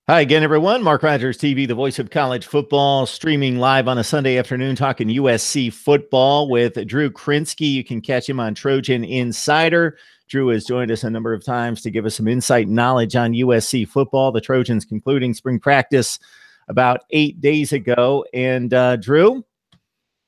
Hi again, everyone. Mark Rogers TV, the voice of college football, streaming live on a Sunday afternoon, talking USC football with Drew Krinsky. You can catch him on Trojan Insider. Drew has joined us a number of times to give us some insight and knowledge on USC football. The Trojans concluding spring practice about 8 days ago. And Drew,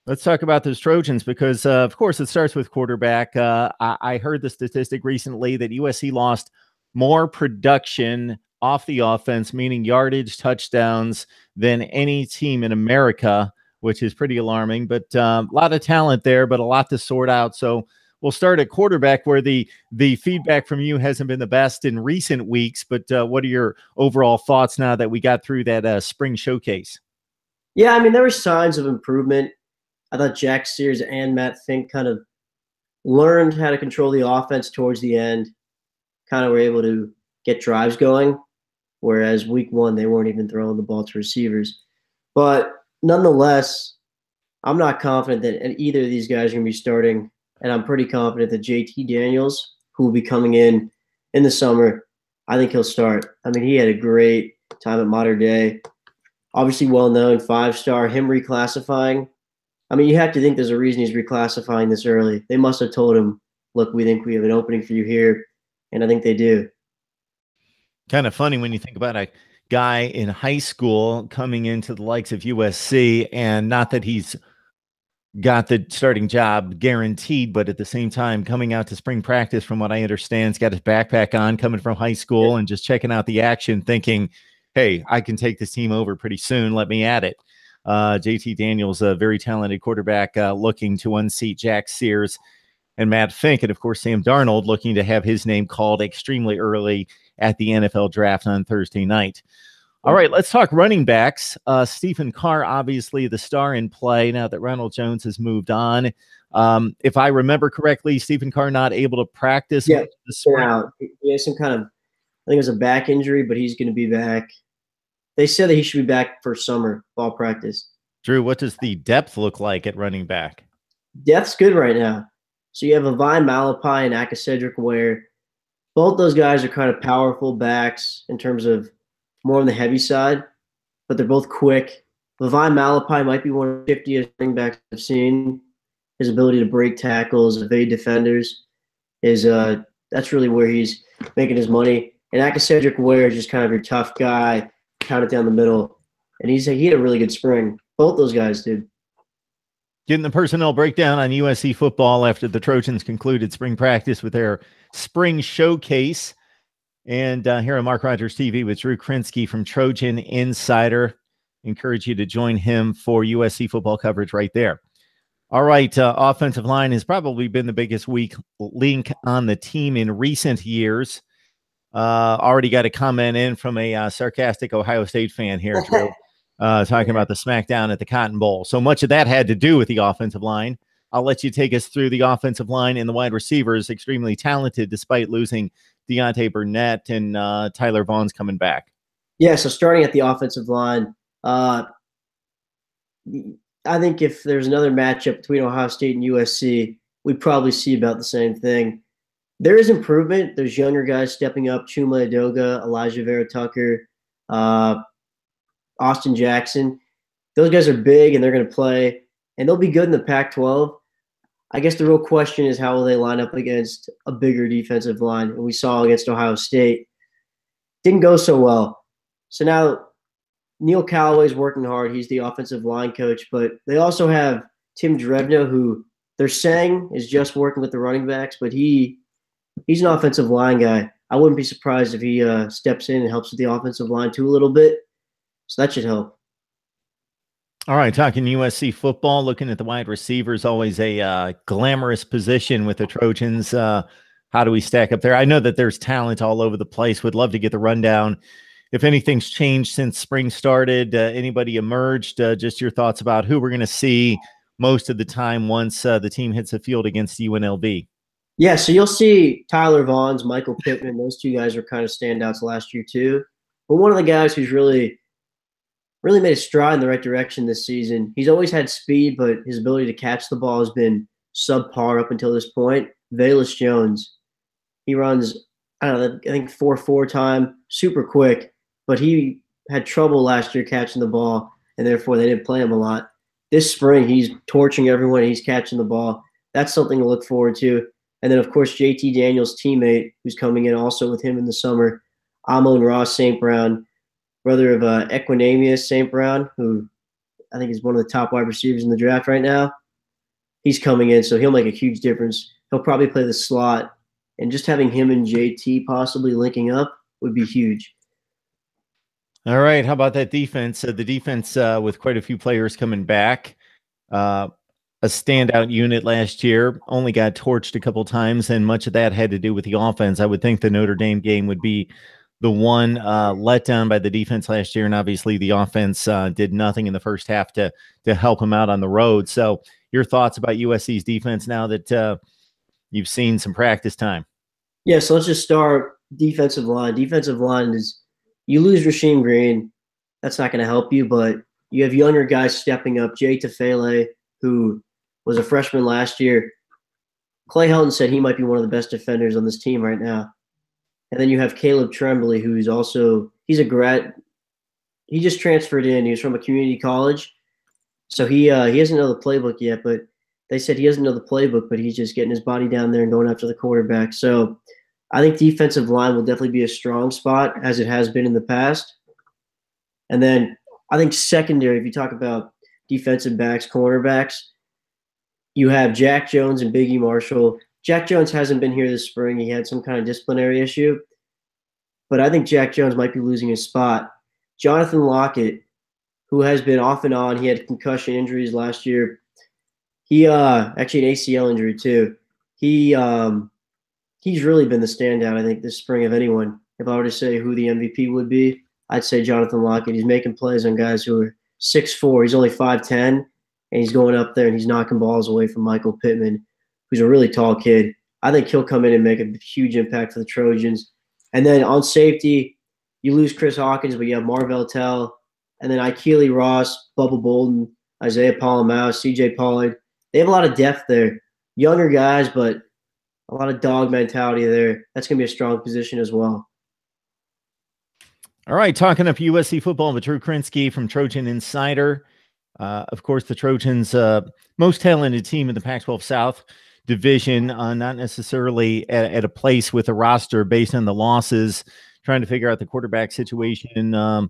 let's talk about those Trojans because, of course, it starts with quarterback. I heard the statistic recently that USC lost more production off the offense, meaning yardage, touchdowns, than any team in America, which is pretty alarming. But a lot of talent there, but a lot to sort out. So we'll start at quarterback, where the feedback from you hasn't been the best in recent weeks. But what are your overall thoughts now that we got through that spring showcase? Yeah, I mean, there were signs of improvement. I thought Jack Sears and Matt Fink kind of learned how to control the offense towards the end, kind of were able to get drives going, whereas week one, they weren't even throwing the ball to receivers. But nonetheless, I'm not confident that either of these guys are going to be starting, and I'm pretty confident that JT Daniels, who will be coming in the summer, I think he'll start. I mean, he had a great time at Modern Day. Obviously well-known, five-star, him reclassifying. I mean, you have to think there's a reason he's reclassifying this early. They must have told him, look, we think we have an opening for you here, and I think they do. Kind of funny when you think about a guy in high school coming into the likes of USC, and not that he's got the starting job guaranteed, but at the same time, coming out to spring practice, from what I understand, he's got his backpack on, coming from high school and just checking out the action, thinking, hey, I can take this team over pretty soon. Let me at it. JT Daniels, a very talented quarterback, looking to unseat Jack Sears and Matt Fink. And of course, Sam Darnold looking to have his name called extremely early at the NFL draft on Thursday night. All right, let's talk running backs. Stephen Carr, obviously the star in play now that Ronald Jones has moved on. If I remember correctly, Stephen Carr not able to practice. Yeah, he has some kind of, I think it was a back injury, but he's going to be back. They said that he should be back for summer ball practice. Drew, what does the depth look like at running back? Depth's good right now. So you have Avine Malapai and Cedric Ware. Both those guys are kind of powerful backs in terms of more on the heavy side, but they're both quick. Avine Malapai might be one of the 50th running backs I've seen. His ability to break tackles, evade defenders, is that's really where he's making his money. And Cedric Ware is just kind of your tough guy, count it down the middle. And he had a really good spring. Both those guys did. Getting the personnel breakdown on USC football after the Trojans concluded spring practice with their spring showcase. And here on Mark Rogers TV with Drew Krinsky from Trojan Insider. Encourage you to join him for USC football coverage right there. All right, offensive line has probably been the biggest weak link on the team in recent years. Already got a comment in from a sarcastic Ohio State fan here, Drew, talking about the smackdown at the Cotton Bowl. So much of that had to do with the offensive line. I'll let you take us through the offensive line and the wide receivers, extremely talented despite losing Deontay Burnett and Tyler Vaughn's coming back. Yeah, so starting at the offensive line, I think if there's another matchup between Ohio State and USC, we'd probably see about the same thing. There is improvement. There's younger guys stepping up, Chuma Edoga, Elijah Vera Tucker, Austin Jackson. Those guys are big, and they're going to play, and they'll be good in the Pac-12. I guess the real question is, how will they line up against a bigger defensive line? And we saw against Ohio State. Didn't go so well. So now Neil Callaway's working hard. He's the offensive line coach, but they also have Tim Drevno, who they're saying is just working with the running backs, but he's an offensive line guy. I wouldn't be surprised if he steps in and helps with the offensive line too a little bit. So that should help. All right, talking USC football, looking at the wide receivers, always a glamorous position with the Trojans. How do we stack up there? I know that there's talent all over the place. Would love to get the rundown. If anything's changed since spring started, anybody emerged, just your thoughts about who we're going to see most of the time once the team hits the field against UNLV. Yeah, so you'll see Tyler Vaughn's, Michael Pittman. Those two guys are kind of standouts last year too. But one of the guys who's really made a stride in the right direction this season. He's always had speed, but his ability to catch the ball has been subpar up until this point. Bayless Jones. He runs, I don't know, I think 4.4 time, super quick, but he had trouble last year catching the ball, and therefore they didn't play him a lot. This spring, he's torching everyone. He's catching the ball. That's something to look forward to. And then, of course, JT Daniels' teammate, who's coming in also with him in the summer, Amon-Ra St. Brown, brother of Equinemius St. Brown, who I think is one of the top wide receivers in the draft right now. He's coming in, so he'll make a huge difference. He'll probably play the slot, and just having him and JT possibly linking up would be huge. All right. How about that defense? The defense with quite a few players coming back. A standout unit last year, only got torched a couple times, and much of that had to do with the offense. I would think the Notre Dame game would be the one let down by the defense last year, and obviously the offense did nothing in the first half to help them out on the road. So your thoughts about USC's defense now that you've seen some practice time? Yeah, so let's just start defensive line. Defensive line is, you lose Rasheem Green, that's not going to help you, but you have younger guys stepping up. Jay Tafele, who was a freshman last year. Clay Helton said he might be one of the best defenders on this team right now. And then you have Caleb Tremblay, who's also, he's a grad. He just transferred in. He was from a community college. So he doesn't know the playbook yet, but they said he doesn't know the playbook, but he's just getting his body down there and going after the quarterback. So I think defensive line will definitely be a strong spot, as it has been in the past. And then I think secondary, if you talk about defensive backs, cornerbacks, you have Jack Jones and Biggie Marshall. Jack Jones hasn't been here this spring. He had some kind of disciplinary issue. But I think Jack Jones might be losing his spot. Jonathan Lockett, who has been off and on, he had concussion injuries last year. He actually an ACL injury too. He's really been the standout, I think, this spring of anyone. If I were to say who the MVP would be, I'd say Jonathan Lockett. He's making plays on guys who are 6'4". He's only 5'10", and he's going up there and he's knocking balls away from Michael Pittman, who's a really tall kid. I think he'll come in and make a huge impact for the Trojans. And then on safety, you lose Chris Hawkins, but you have Marvell Tell, and then Ikeli Ross, Bubba Bolden, Isaiah Polamalu, CJ Pollard. They have a lot of depth there. Younger guys, but a lot of dog mentality there. That's going to be a strong position as well. All right, talking up USC football with Drew Krinsky from Trojan Insider. Of course, the Trojans' most talented team in the Pac-12 South division, not necessarily at a place with a roster based on the losses, trying to figure out the quarterback situation.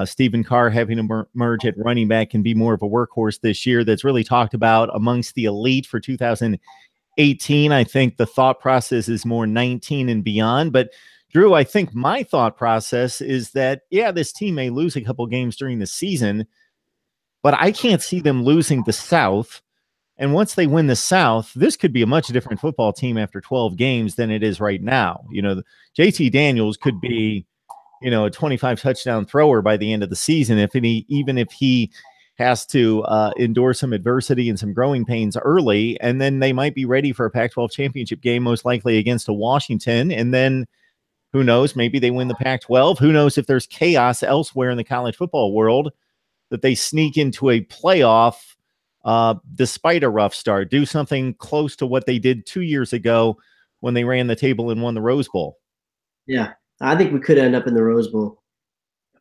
Stephen Carr having to merge at running back can be more of a workhorse this year. That's really talked about amongst the elite for 2018. I think the thought process is more 19 and beyond. But Drew, I think my thought process is that, yeah, this team may lose a couple games during the season, but I can't see them losing the South. And once they win the South, this could be a much different football team after 12 games than it is right now. You know, JT Daniels could be, you know, a 25 touchdown thrower by the end of the season, even if he has to endure some adversity and some growing pains early, and then they might be ready for a Pac-12 championship game, most likely against a Washington. And then who knows, maybe they win the Pac-12. Who knows if there's chaos elsewhere in the college football world that they sneak into a playoff despite a rough start, do something close to what they did 2 years ago when they ran the table and won the Rose Bowl. Yeah, I think we could end up in the Rose Bowl.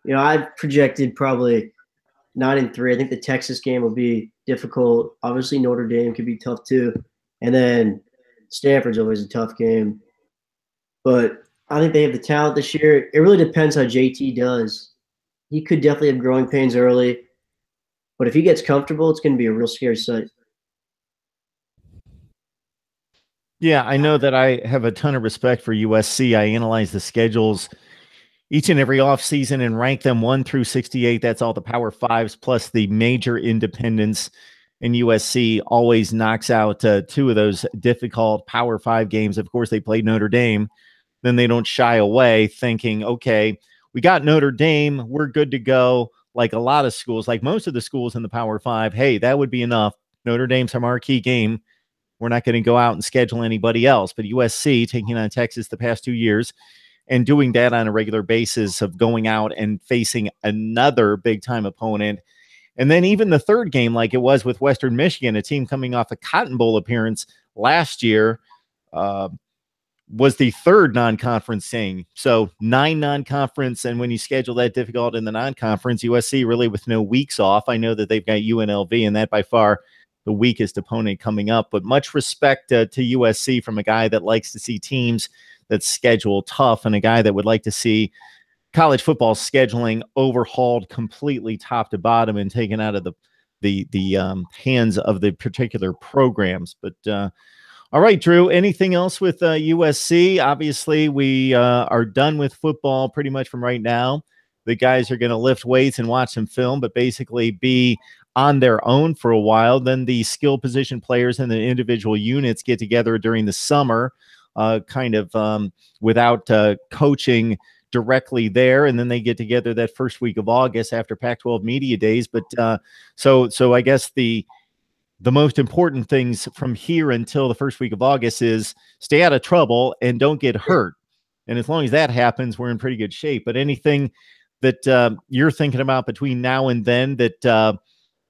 You know, I've projected probably 9-3. I think the Texas game will be difficult. Obviously, Notre Dame could be tough too. And then Stanford's always a tough game. But I think they have the talent this year. It really depends how JT does. He could definitely have growing pains early. But if he gets comfortable, it's going to be a real scary sight. Yeah, I know that I have a ton of respect for USC. I analyze the schedules each and every offseason and rank them 1 through 68. That's all the Power Fives plus the major independents. And USC always knocks out 2 of those difficult Power 5 games. Of course, they played Notre Dame. Then they don't shy away thinking, okay, we got Notre Dame. We're good to go. Like a lot of schools, like most of the schools in the Power 5, hey, that would be enough. Notre Dame's our marquee game. We're not going to go out and schedule anybody else. But USC taking on Texas the past 2 years and doing that on a regular basis of going out and facing another big-time opponent. And then even the third game, like it was with Western Michigan, a team coming off a Cotton Bowl appearance last year, was the third non-conference thing. So 9 non-conference, and when you schedule that difficult in the non-conference, USC really with no weeks off. I know that they've got UNLV, and that by far the weakest opponent coming up. But much respect to USC from a guy that likes to see teams that schedule tough, and a guy that would like to see college football scheduling overhauled completely top to bottom and taken out of the hands of the particular programs. But all right, Drew, anything else with USC? Obviously, we are done with football pretty much from right now. The guys are going to lift weights and watch some film, but basically be on their own for a while. Then the skill position players and the individual units get together during the summer, without coaching directly there. And then they get together that first week of August after Pac-12 media days. But so I guess the most important things from here until the first week of August is stay out of trouble and don't get hurt. And as long as that happens, we're in pretty good shape. But anything that you're thinking about between now and then that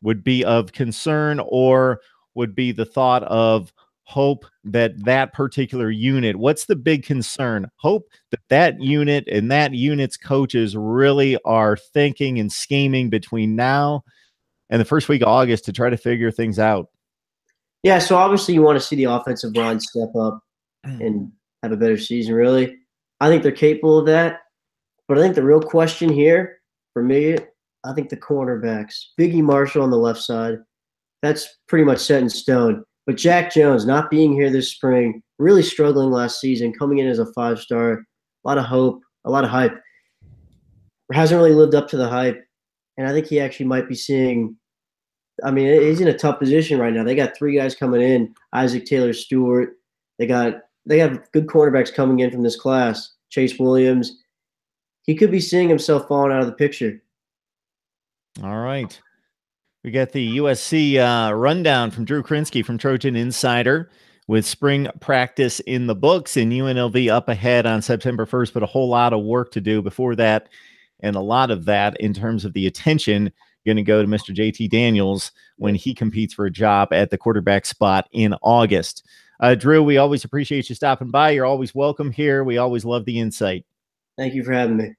would be of concern, or would be the thought of hope that particular unit, what's the big concern? Hope that unit and that unit's coaches really are thinking and scheming between now and the first week of August to try to figure things out. Yeah, so obviously you want to see the offensive line step up and have a better season, really. I think they're capable of that. But I think the real question here, for me, I think the cornerbacks. Biggie Marshall on the left side, that's pretty much set in stone. But Jack Jones not being here this spring, really struggling last season, coming in as a 5-star, a lot of hope, a lot of hype. Hasn't really lived up to the hype. And I think he actually might be seeing – I mean, he's in a tough position right now. They got 3 guys coming in, Isaac Taylor Stewart. They have good cornerbacks coming in from this class, Chase Williams. He could be seeing himself falling out of the picture. All right. We got the USC rundown from Drew Krinsky from Trojan Insider, with spring practice in the books and UNLV up ahead on September 1st, but a whole lot of work to do before that. And a lot of that in terms of the attention going to go to Mr. JT Daniels when he competes for a job at the quarterback spot in August. Drew, we always appreciate you stopping by. You're always welcome here. We always love the insight. Thank you for having me.